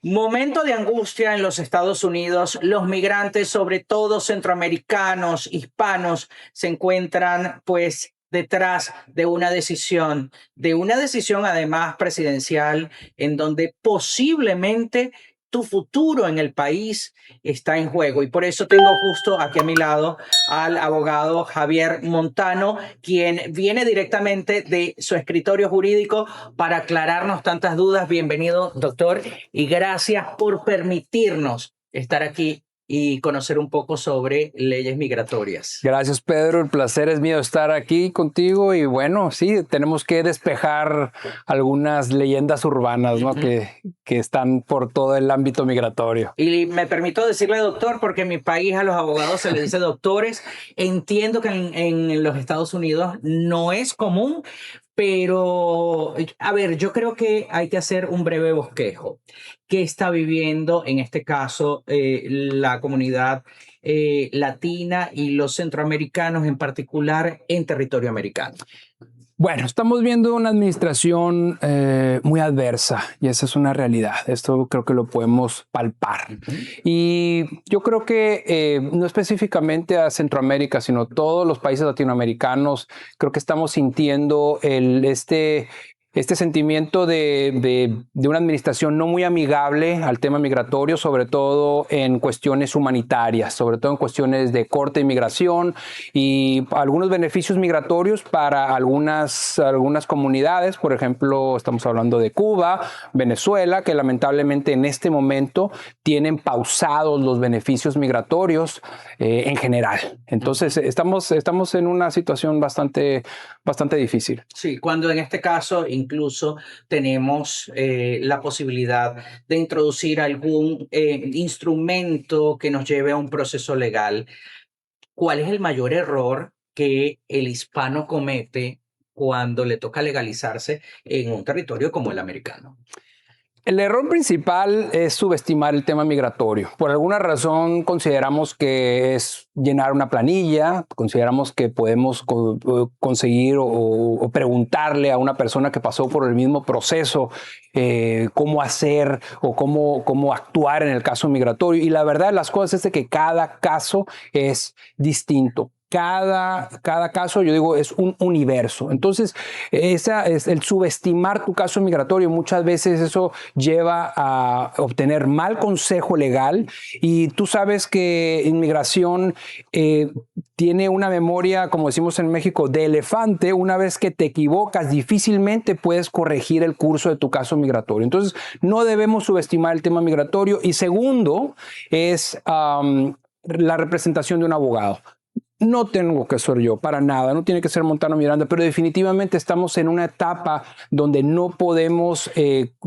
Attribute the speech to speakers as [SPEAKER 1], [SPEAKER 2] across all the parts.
[SPEAKER 1] Momento de angustia en los Estados Unidos. Los migrantes, sobre todo centroamericanos, hispanos, se encuentran pues detrás de una decisión además presidencial en donde posiblemente tu futuro en el país está en juego. Y por eso tengo justo aquí a mi lado al abogado Javier Montano, quien viene directamente de su escritorio jurídico para aclararnos tantas dudas. Bienvenido, doctor, y gracias por permitirnos estar aquí y conocer un poco sobre leyes migratorias.
[SPEAKER 2] Gracias, Pedro. El placer es mío estar aquí contigo y bueno, sí, tenemos que despejar algunas leyendas urbanas, ¿no? que están por todo el ámbito migratorio.
[SPEAKER 1] Y me permito decirle doctor porque en mi país a los abogados se les dice doctores. Entiendo que en los Estados Unidos no es común, pero, a ver, yo creo que hay que hacer un breve bosquejo. ¿Qué está viviendo, en este caso, la comunidad latina y los centroamericanos en particular en territorio americano?
[SPEAKER 2] Bueno, estamos viendo una administración muy adversa y esa es una realidad. Esto creo que lo podemos palpar. Y yo creo que no específicamente a Centroamérica, sino todos los países latinoamericanos, creo que estamos sintiendo este sentimiento de una administración no muy amigable al tema migratorio, sobre todo en cuestiones humanitarias, sobre todo en cuestiones de corte de migración y algunos beneficios migratorios para algunas comunidades. Por ejemplo, estamos hablando de Cuba, Venezuela, que lamentablemente en este momento tienen pausados los beneficios migratorios en general. Entonces, estamos en una situación bastante difícil.
[SPEAKER 1] Sí, cuando en este caso incluso tenemos la posibilidad de introducir algún instrumento que nos lleve a un proceso legal. ¿Cuál es el mayor error que el hispano comete cuando le toca legalizarse en un territorio como el americano?
[SPEAKER 2] El error principal es subestimar el tema migratorio. Por alguna razón consideramos que es llenar una planilla, consideramos que podemos conseguir o preguntarle a una persona que pasó por el mismo proceso cómo hacer o cómo actuar en el caso migratorio. Y la verdad de las cosas es de que cada caso es distinto. Cada caso, yo digo, es un universo. Entonces, esa es el subestimar tu caso migratorio. Muchas veces eso lleva a obtener mal consejo legal y tú sabes que inmigración tiene una memoria, como decimos en México, de elefante. Una vez que te equivocas, difícilmente puedes corregir el curso de tu caso migratorio. Entonces, no debemos subestimar el tema migratorio. Y segundo, es la representación de un abogado. No tengo que ser yo, para nada, no tiene que ser Montano Miranda, pero definitivamente estamos en una etapa donde no podemos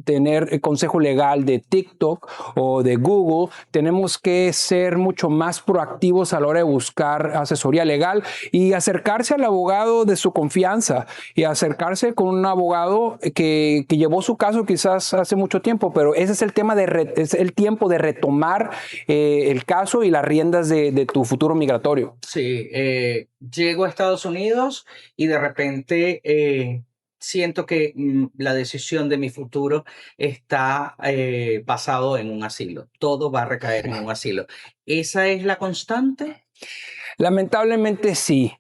[SPEAKER 2] tener consejo legal de TikTok o de Google. Tenemos que ser mucho más proactivos a la hora de buscar asesoría legal y acercarse al abogado de su confianza y acercarse con un abogado que llevó su caso quizás hace mucho tiempo, pero ese es el tema es el tiempo de retomar el caso y las riendas de tu futuro migratorio.
[SPEAKER 1] Sí. Llego a Estados Unidos y de repente siento que la decisión de mi futuro está basado en un asilo. Todo va a recaer en un asilo. ¿Esa es la constante?
[SPEAKER 2] Lamentablemente sí.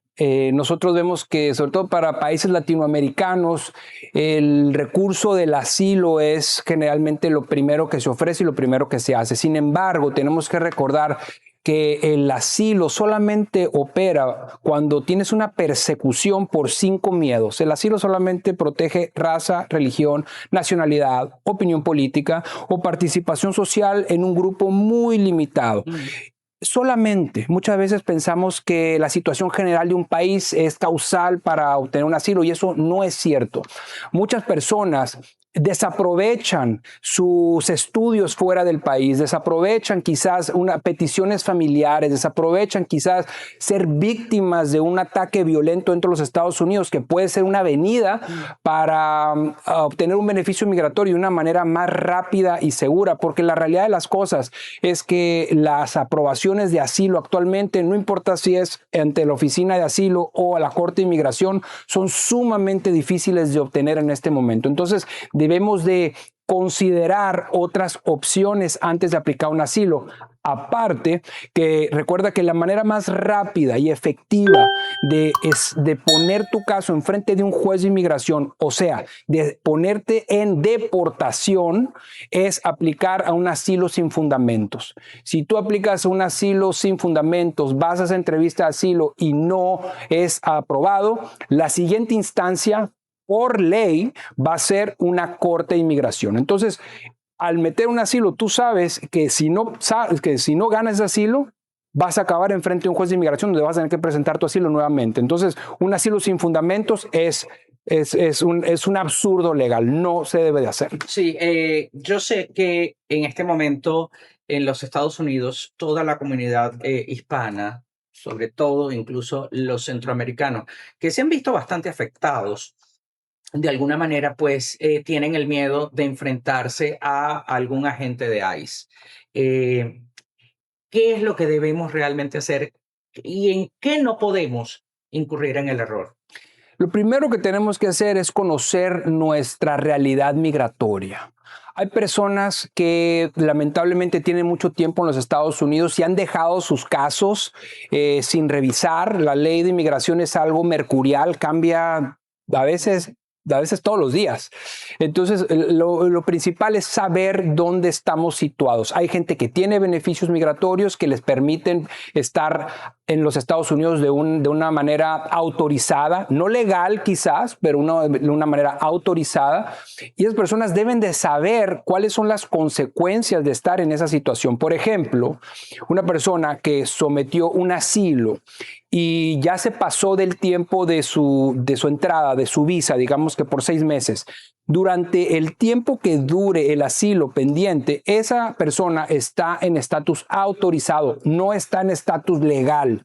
[SPEAKER 2] Nosotros vemos que, sobre todo para países latinoamericanos, el recurso del asilo es generalmente lo primero que se ofrece y lo primero que se hace. Sin embargo, tenemos que recordar que el asilo solamente opera cuando tienes una persecución por 5 miedos. El asilo solamente protege raza, religión, nacionalidad, opinión política o participación social en un grupo muy limitado. Solamente, muchas veces pensamos que la situación general de un país es causal para obtener un asilo y eso no es cierto. Muchas personas desaprovechan sus estudios fuera del país, desaprovechan quizás peticiones familiares, desaprovechan quizás ser víctimas de un ataque violento dentro de los Estados Unidos que puede ser una avenida para obtener un beneficio migratorio de una manera más rápida y segura, porque la realidad de las cosas es que las aprobaciones de asilo actualmente, no importa si es ante la oficina de asilo o a la Corte de Inmigración, son sumamente difíciles de obtener en este momento. Entonces, debemos de considerar otras opciones antes de aplicar un asilo. Aparte, que recuerda que la manera más rápida y efectiva de poner tu caso en frente de un juez de inmigración, o sea, de ponerte en deportación, es aplicar a un asilo sin fundamentos. Si tú aplicas a un asilo sin fundamentos, vas a esa entrevista de asilo y no es aprobado, la siguiente instancia por ley va a ser una corte de inmigración. Entonces, al meter un asilo, tú sabes que si no ganas ese asilo, vas a acabar enfrente de un juez de inmigración donde vas a tener que presentar tu asilo nuevamente. Entonces, un asilo sin fundamentos es un absurdo legal, no se debe de hacer.
[SPEAKER 1] Sí, yo sé que en este momento en los Estados Unidos toda la comunidad hispana, sobre todo incluso los centroamericanos, que se han visto bastante afectados de alguna manera, pues tienen el miedo de enfrentarse a algún agente de ICE. Eh, ¿Qué es lo que debemos realmente hacer y en qué no podemos incurrir en el error?
[SPEAKER 2] Lo primero que tenemos que hacer es conocer nuestra realidad migratoria. Hay personas que lamentablemente tienen mucho tiempo en los Estados Unidos y han dejado sus casos sin revisar. La ley de inmigración es algo mercurial, cambia a veces todos los días. Entonces, lo principal es saber dónde estamos situados. Hay gente que tiene beneficios migratorios que les permiten estar en los Estados Unidos de una manera autorizada, no legal quizás, pero de una manera autorizada. Y esas personas deben de saber cuáles son las consecuencias de estar en esa situación. Por ejemplo, una persona que sometió un asilo y ya se pasó del tiempo de su entrada, de su visa, digamos que por 6 meses. Durante el tiempo que dure el asilo pendiente, esa persona está en estatus autorizado, no está en estatus legal.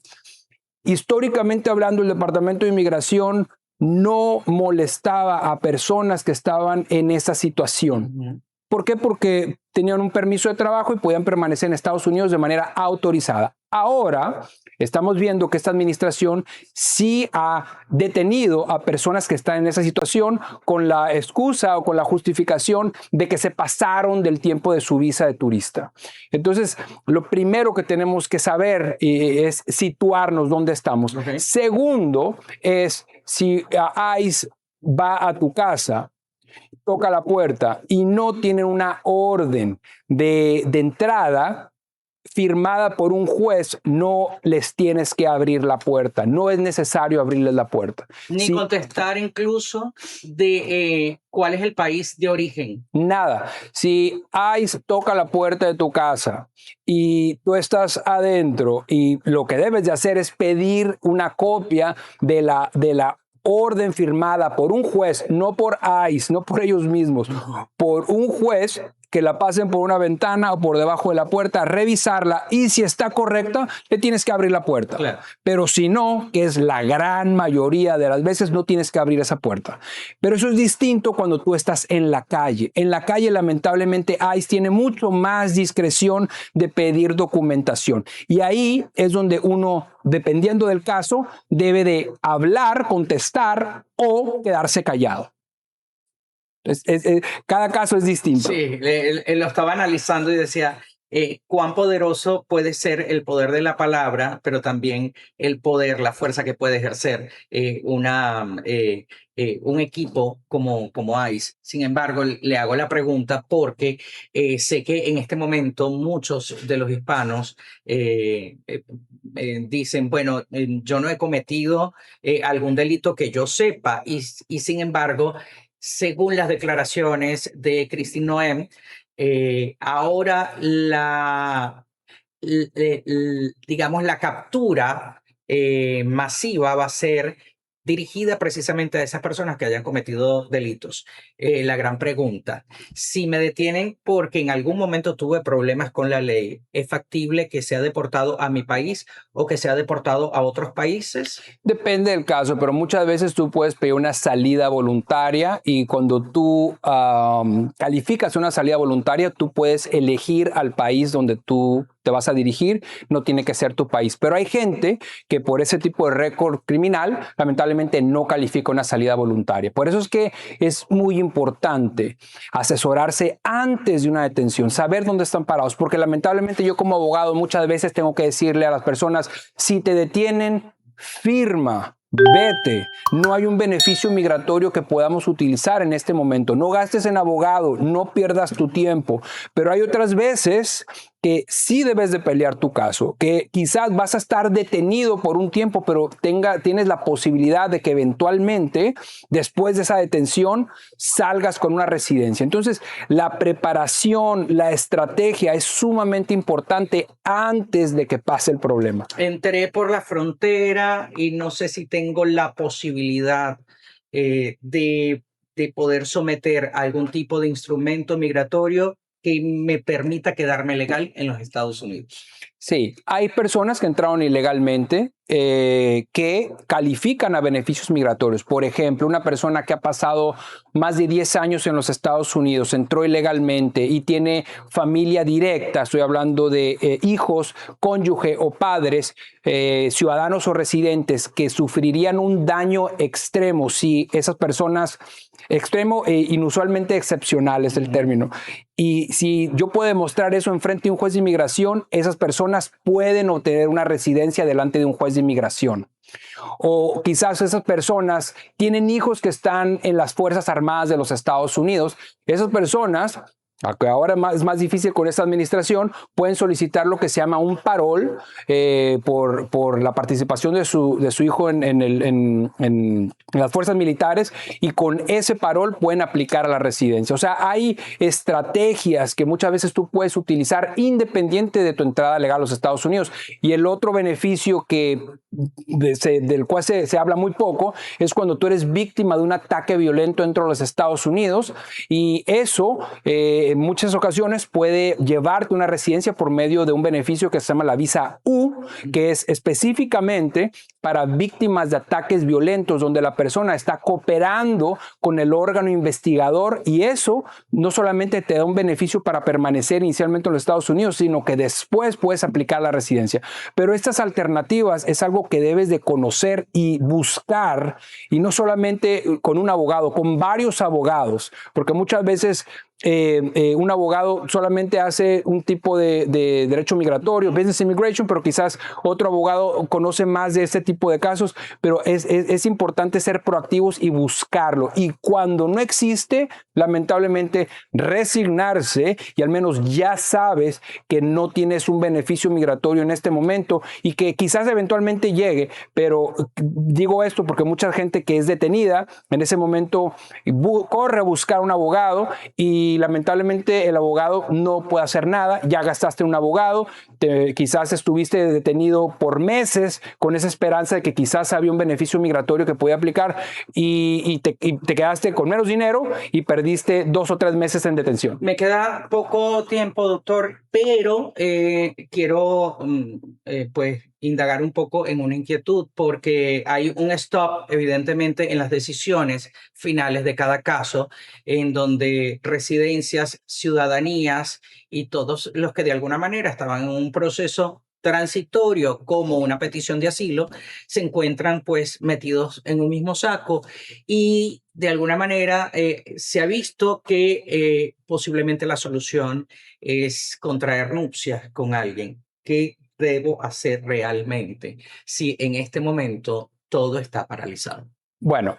[SPEAKER 2] Históricamente hablando, el Departamento de Inmigración no molestaba a personas que estaban en esa situación. ¿Por qué? Porque tenían un permiso de trabajo y podían permanecer en Estados Unidos de manera autorizada. Ahora estamos viendo que esta administración sí ha detenido a personas que están en esa situación con la excusa o con la justificación de que se pasaron del tiempo de su visa de turista. Entonces, lo primero que tenemos que saber es situarnos dónde estamos. Okay. Segundo es si ICE va a tu casa, toca la puerta y no tienen una orden de entrada firmada por un juez, no les tienes que abrir la puerta. No es necesario abrirles la puerta.
[SPEAKER 1] Ni contestar incluso de cuál es el país de origen.
[SPEAKER 2] Nada. Si ICE toca la puerta de tu casa y tú estás adentro y lo que debes de hacer es pedir una copia de la orden firmada por un juez, no por ICE, no por ellos mismos, por un juez, que la pasen por una ventana o por debajo de la puerta, revisarla y si está correcta, le tienes que abrir la puerta. Claro. Pero si no, que es la gran mayoría de las veces, no tienes que abrir esa puerta. Pero eso es distinto cuando tú estás en la calle. En la calle, lamentablemente, ICE tiene mucho más discreción de pedir documentación. Y ahí es donde uno, dependiendo del caso, debe de hablar, contestar o quedarse callado. Cada caso es distinto.
[SPEAKER 1] Sí, lo estaba analizando y decía cuán poderoso puede ser el poder de la palabra, pero también el poder, la fuerza que puede ejercer un equipo como ICE. Sin embargo, le hago la pregunta porque sé que en este momento muchos de los hispanos dicen, bueno, yo no he cometido algún delito que yo sepa y sin embargo, según las declaraciones de Kristi Noem, ahora digamos, la captura masiva va a ser dirigida precisamente a esas personas que hayan cometido delitos. La gran pregunta, si me detienen porque en algún momento tuve problemas con la ley, ¿es factible que sea deportado a mi país o que sea deportado a otros países?
[SPEAKER 2] Depende del caso, pero muchas veces tú puedes pedir una salida voluntaria y cuando tú calificas una salida voluntaria, tú puedes elegir al país donde tú te vas a dirigir no tiene que ser tu país. Pero hay gente que por ese tipo de récord criminal, lamentablemente no califica una salida voluntaria. Por eso es que es muy importante asesorarse antes de una detención, saber dónde están parados, porque lamentablemente yo como abogado muchas veces tengo que decirle a las personas, si te detienen, firma. Vete, no hay un beneficio migratorio que podamos utilizar en este momento. No gastes en abogado, no pierdas tu tiempo. Pero hay otras veces que sí debes de pelear tu caso, que quizás vas a estar detenido por un tiempo, pero tienes la posibilidad de que eventualmente, después de esa detención, salgas con una residencia. Entonces, la preparación, la estrategia es sumamente importante antes de que pase el problema.
[SPEAKER 1] Entré por la frontera y no sé si tengo la posibilidad de poder someter algún tipo de instrumento migratorio que me permita quedarme legal en los Estados Unidos.
[SPEAKER 2] Sí, hay personas que entraron ilegalmente que califican a beneficios migratorios. Por ejemplo, una persona que ha pasado más de 10 años en los Estados Unidos, entró ilegalmente y tiene familia directa, estoy hablando de hijos, cónyuge o padres, ciudadanos o residentes que sufrirían un daño extremo si esas personas, extremo e inusualmente excepcional es el término. Y si yo puedo demostrar eso en frente de un juez de inmigración, esas personas pueden obtener una residencia delante de un juez de inmigración. O quizás esas personas tienen hijos que están en las Fuerzas Armadas de los Estados Unidos. Esas personas, aunque ahora es más difícil con esta administración, pueden solicitar lo que se llama un parol por la participación de su hijo en las fuerzas militares, y con ese parol pueden aplicar a la residencia. O sea, hay estrategias que muchas veces tú puedes utilizar independiente de tu entrada legal a los Estados Unidos. Y el otro beneficio del cual se habla muy poco es cuando tú eres víctima de un ataque violento dentro de los Estados Unidos, y eso en muchas ocasiones puede llevarte a una residencia por medio de un beneficio que se llama la visa U, que es específicamente para víctimas de ataques violentos, donde la persona está cooperando con el órgano investigador, y eso no solamente te da un beneficio para permanecer inicialmente en los Estados Unidos, sino que después puedes aplicar la residencia. Pero estas alternativas es algo que debes de conocer y buscar, y no solamente con un abogado, con varios abogados, porque muchas veces un abogado solamente hace un tipo de derecho migratorio, business immigration, pero quizás otro abogado conoce más de este tipo de casos. Pero es importante ser proactivos y buscarlo, y cuando no existe, lamentablemente resignarse, y al menos ya sabes que no tienes un beneficio migratorio en este momento y que quizás eventualmente llegue. Pero digo esto porque mucha gente que es detenida en ese momento corre a buscar un abogado, y lamentablemente el abogado no puede hacer nada. Ya gastaste un abogado, quizás estuviste detenido por meses con esa esperanza de que quizás había un beneficio migratorio que podía aplicar, y te quedaste con menos dinero y perdiste 2 o 3 meses en detención.
[SPEAKER 1] Me queda poco tiempo, doctor, pero quiero pues indagar un poco en una inquietud, porque hay un stop evidentemente en las decisiones finales de cada caso, en donde residencias, ciudadanías y todos los que de alguna manera estaban en un proceso transitorio como una petición de asilo se encuentran pues metidos en un mismo saco, y de alguna manera se ha visto que posiblemente la solución es contraer nupcias con alguien. ¿Qué debo hacer realmente si en este momento todo está paralizado?
[SPEAKER 2] Bueno,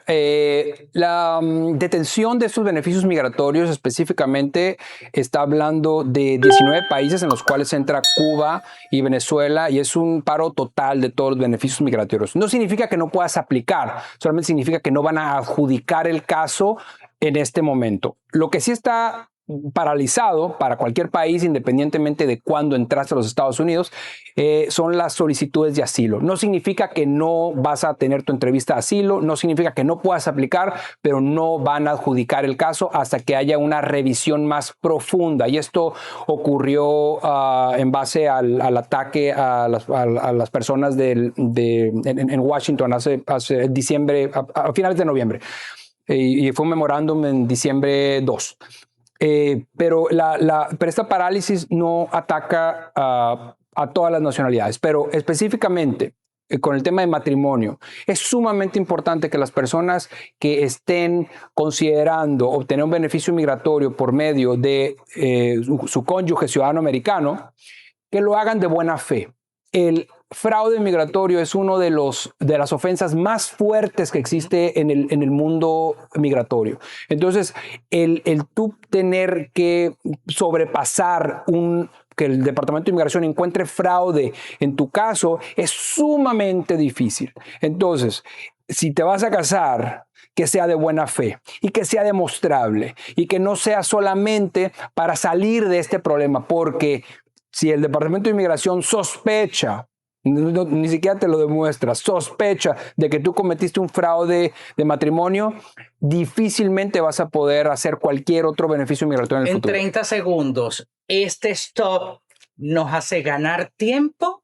[SPEAKER 2] la detención de estos beneficios migratorios específicamente está hablando de 19 países en los cuales entra Cuba y Venezuela, y es un paro total de todos los beneficios migratorios. No significa que no puedas aplicar, solamente significa que no van a adjudicar el caso en este momento. Lo que sí está paralizado para cualquier país, independientemente de cuándo entraste a los Estados Unidos, son las solicitudes de asilo. No significa que no vas a tener tu entrevista de asilo, no significa que no puedas aplicar, pero no van a adjudicar el caso hasta que haya una revisión más profunda. Y esto ocurrió en base al ataque a las personas en Washington hace diciembre, a finales de noviembre. Y fue un memorándum en diciembre 2. Pero esta parálisis no ataca a todas las nacionalidades, pero específicamente con el tema de matrimonio, es sumamente importante que las personas que estén considerando obtener un beneficio migratorio por medio de su cónyuge ciudadano americano, que lo hagan de buena fe. El fraude migratorio es uno de las ofensas más fuertes que existe en el mundo migratorio. Entonces, el tú tener que sobrepasar que el Departamento de Inmigración encuentre fraude en tu caso es sumamente difícil. Entonces, si te vas a casar, que sea de buena fe y que sea demostrable y que no sea solamente para salir de este problema, porque si el Departamento de Inmigración sospecha, ni siquiera te lo demuestra, sospecha de que tú cometiste un fraude de matrimonio, difícilmente vas a poder hacer cualquier otro beneficio migratorio en el futuro.
[SPEAKER 1] En 30 segundos, ¿este stop nos hace ganar tiempo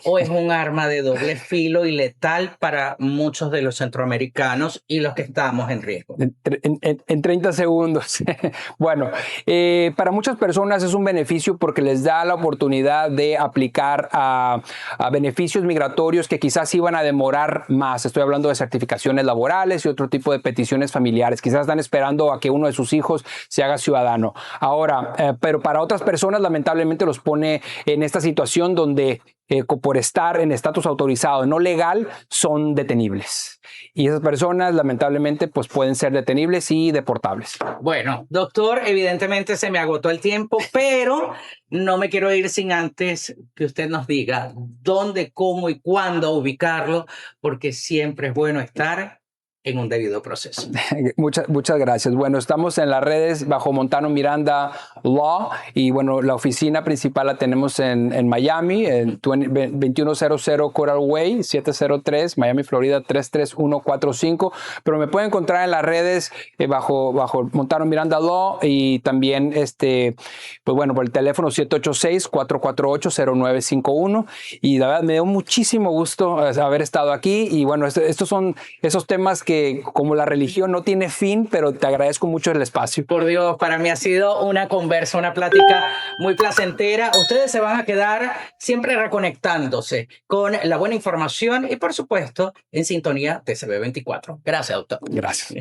[SPEAKER 1] o es un arma de doble filo y letal para muchos de los centroamericanos y los que estamos en riesgo?
[SPEAKER 2] En 30 segundos. Bueno, para muchas personas es un beneficio porque les da la oportunidad de aplicar a beneficios migratorios que quizás iban a demorar más. Estoy hablando de certificaciones laborales y otro tipo de peticiones familiares. Quizás están esperando a que uno de sus hijos se haga ciudadano. Ahora, pero para otras personas lamentablemente los pone en esta situación donde por estar en estatus autorizado no legal, son detenibles. Y esas personas, lamentablemente, pues pueden ser detenibles y deportables.
[SPEAKER 1] Bueno, doctor, evidentemente se me agotó el tiempo, pero no me quiero ir sin antes que usted nos diga dónde, cómo y cuándo ubicarlo, porque siempre es bueno estar en un debido proceso.
[SPEAKER 2] Muchas gracias. Bueno, estamos en las redes bajo Montano Miranda Law y bueno, la oficina principal la tenemos en Miami, en 2100 Coral Way, 703, Miami, Florida 33145, pero me pueden encontrar en las redes bajo Montano Miranda Law y también pues bueno, por el teléfono 786-448-0951 y la verdad me dio muchísimo gusto haber estado aquí y bueno, estos son esos temas que como la religión no tiene fin, pero te agradezco mucho el espacio.
[SPEAKER 1] Por Dios, para mí ha sido una conversa, una plática muy placentera. Ustedes se van a quedar siempre reconectándose con la buena información y, por supuesto, en sintonía de CB24. Gracias, doctor.
[SPEAKER 2] Gracias.